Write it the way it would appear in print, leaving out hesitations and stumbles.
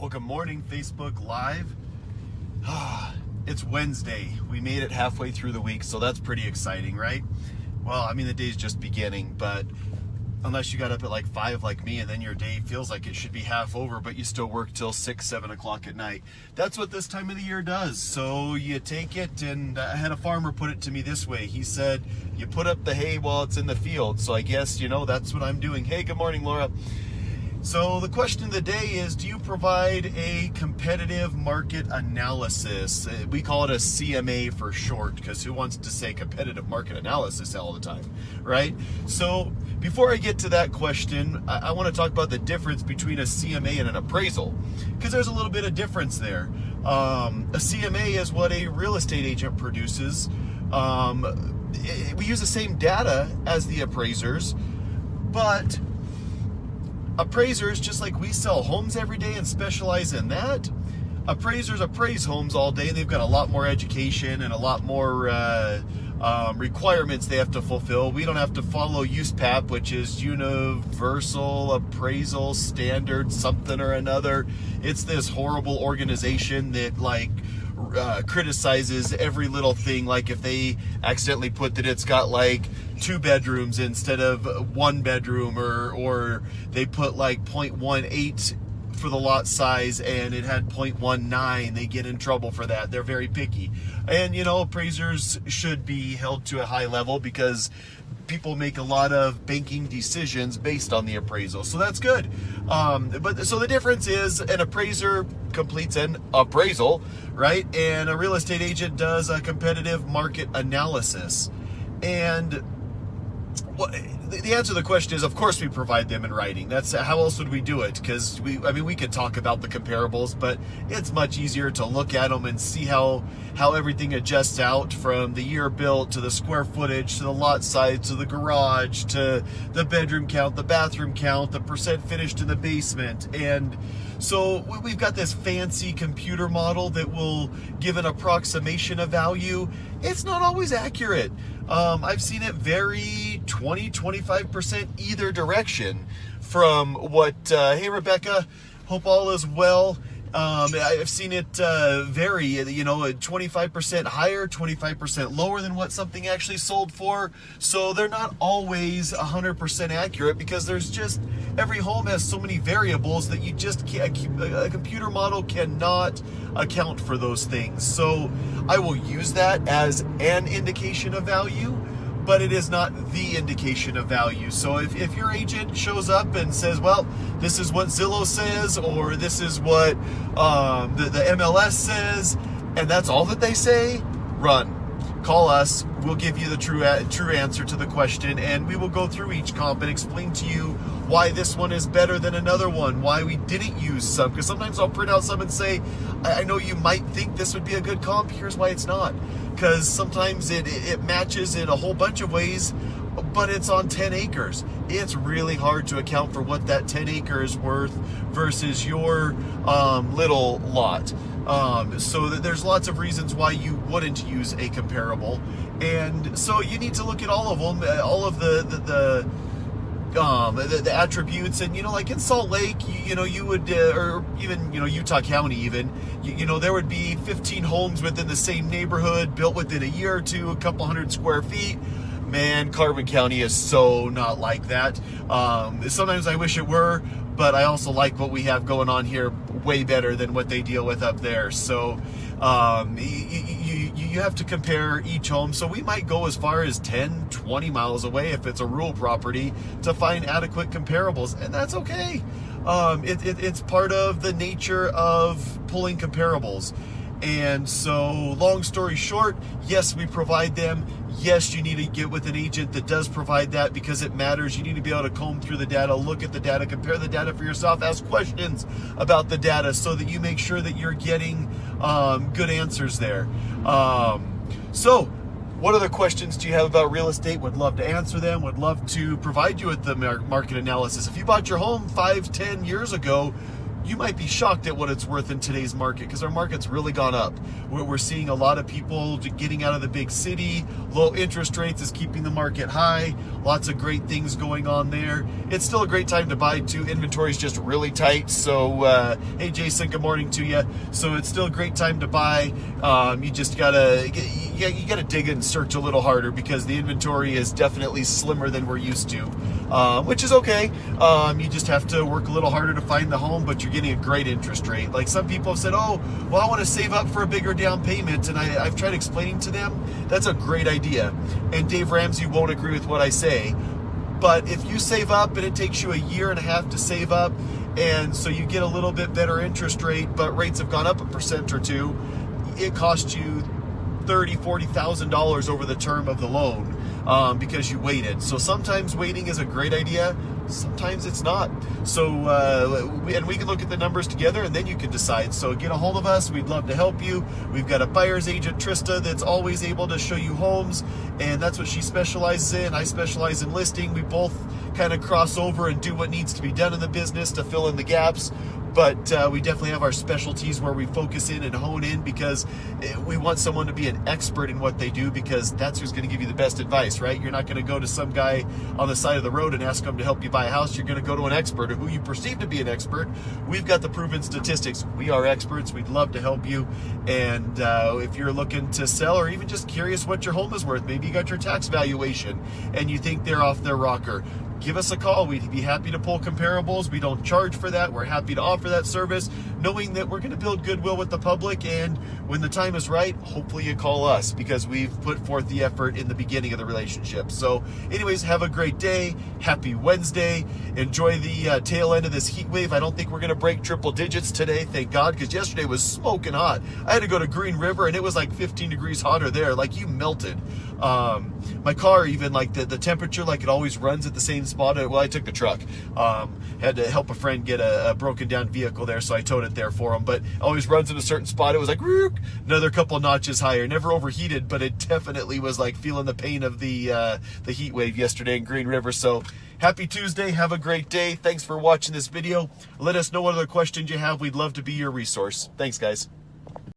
Well, good morning, Facebook Live. It's Wednesday. We made it halfway through the week, so that's pretty exciting, right? Well, I mean, the day's just beginning, but unless you got up at like 5 like me, and then your day feels like it should be half over, but you still work till 6, 7 o'clock at night. That's what this time of the year does. So you take it, and I had a farmer put it to me this way. He said, you put up the hay while it's in the field. So I guess, that's what I'm doing. Hey, good morning, Laura. So the question of the day is, do you provide a competitive market analysis? We call it a CMA for short, because who wants to say competitive market analysis all the time, right? So before I get to that question, I want to talk about the difference between a CMA and an appraisal, because there's a little bit of difference there. A CMA is what a real estate agent produces. We use the same data as the appraisers, but appraisers, just like we sell homes every day and specialize in that, appraisers appraise homes all day, and they've got a lot more education and a lot more requirements they have to fulfill. We don't have to follow USPAP, which is Universal Appraisal Standard something or another. It's this horrible organization that criticizes every little thing. Like if they accidentally put that it's got like 2 bedrooms instead of 1 bedroom, or they put like 0.18 for the lot size and it had 0.19, they get in trouble for that. They're very picky. And appraisers should be held to a high level, because people make a lot of banking decisions based on the appraisal. So that's good. So the difference is, an appraiser completes an appraisal, right? And a real estate agent does a competitive market analysis. And the answer to the question is, of course we provide them in writing. That's how else would we do it? Because we could talk about the comparables, but it's much easier to look at them and see how everything adjusts out, from the year built to the square footage to the lot size to the garage to the bedroom count, the bathroom count, the percent finished in the basement. And so we've got this fancy computer model that will give an approximation of value. It's not always accurate. I've seen it vary 20-25% either direction from what, hey Rebecca, hope all is well. I've seen it vary, 25% higher, 25% lower than what something actually sold for. So they're not always 100% accurate, because every home has so many variables that you just can't, a computer model cannot account for those things. So I will use that as an indication of value, but it is not the indication of value. So if your agent shows up and says, well, this is what Zillow says, or this is what the MLS says, and that's all that they say, run. Call us. We'll give you the true answer to the question, and we will go through each comp and explain to you why this one is better than another one, why we didn't use some. Because sometimes I'll print out some and say, I know you might think this would be a good comp, here's why it's not. Because sometimes it matches in a whole bunch of ways, but it's on 10 acres. It's really hard to account for what that 10 acres is worth versus your little lot. So there's lots of reasons why you wouldn't use a comparable. And so you need to look at all of them, all of the attributes. And like in Salt Lake, you would or even Utah County, even there would be 15 homes within the same neighborhood, built within a year or two, a couple hundred square feet. Man, Carbon County is so not like that. Sometimes I wish it were, but I also like what we have going on here way better than what they deal with up there. So you have to compare each home. So we might go as far as 10, 20 miles away if it's a rural property to find adequate comparables, and that's okay. It's part of the nature of pulling comparables. And so, long story short, yes, we provide them. Yes, you need to get with an agent that does provide that, because it matters. You need to be able to comb through the data, look at the data, compare the data for yourself, ask questions about the data, so that you make sure that you're getting good answers there. So what other questions do you have about real estate? Would love to answer them. Would love to provide you with the market analysis. If you bought your home 5-10 years ago, you might be shocked at what it's worth in today's market, because our market's really gone up. We're seeing a lot of people getting out of the big city. Low interest rates is keeping the market high. Lots of great things going on there. It's still a great time to buy too. Inventory is just really tight. So, hey Jason, good morning to you. So it's still a great time to buy. You just gotta dig and search a little harder, because the inventory is definitely slimmer than we're used to, which is okay. You just have to work a little harder to find the home, but you're getting a great interest rate. Like some people have said, oh, well, I want to save up for a bigger down payment. And I've tried explaining to them, that's a great idea. And Dave Ramsey won't agree with what I say. But if you save up and it takes you a year and a half to save up, and so you get a little bit better interest rate, but rates have gone up 1% or 2%, it costs you $30,000, $40,000 over the term of the loan, because you waited. So sometimes waiting is a great idea, sometimes it's not. So and we can look at the numbers together, and then you can decide. So get a hold of us. We'd love to help you. We've got a buyer's agent, Trista, that's always able to show you homes, and that's what she specializes in. I specialize in listing. We both kind of cross over and do what needs to be done in the business to fill in the gaps. But we definitely have our specialties where we focus in and hone in, because we want someone to be an expert in what they do, because that's who's going to give you the best advice, right? You're not going to go to some guy on the side of the road and ask him to help you buy a house. You're going to go to an expert, or who you perceive to be an expert. We've got the proven statistics. We are experts. We'd love to help you. And if you're looking to sell, or even just curious what your home is worth, maybe you got your tax valuation and you think they're off their rocker, give us a call. We'd be happy to pull comparables. We don't charge for that. We're happy to offer that service, knowing that we're going to build goodwill with the public. And when the time is right, hopefully you call us, because we've put forth the effort in the beginning of the relationship. So anyways, have a great day. Happy Wednesday. Enjoy the tail end of this heat wave. I don't think we're going to break triple digits today, thank God, because yesterday was smoking hot. I had to go to Green River, and it was like 15 degrees hotter there. Like, you melted. My car, even, like the temperature, like it always runs at the same spot. Well, I took the truck. Had to help a friend get a broken down vehicle there, so I towed it there for him. But it always runs in a certain spot. It was like another couple notches higher. Never overheated, but it definitely was like feeling the pain of the heat wave yesterday in Green River. So happy Tuesday. Have a great day. Thanks for watching this video. Let us know what other questions you have. We'd love to be your resource. Thanks, guys.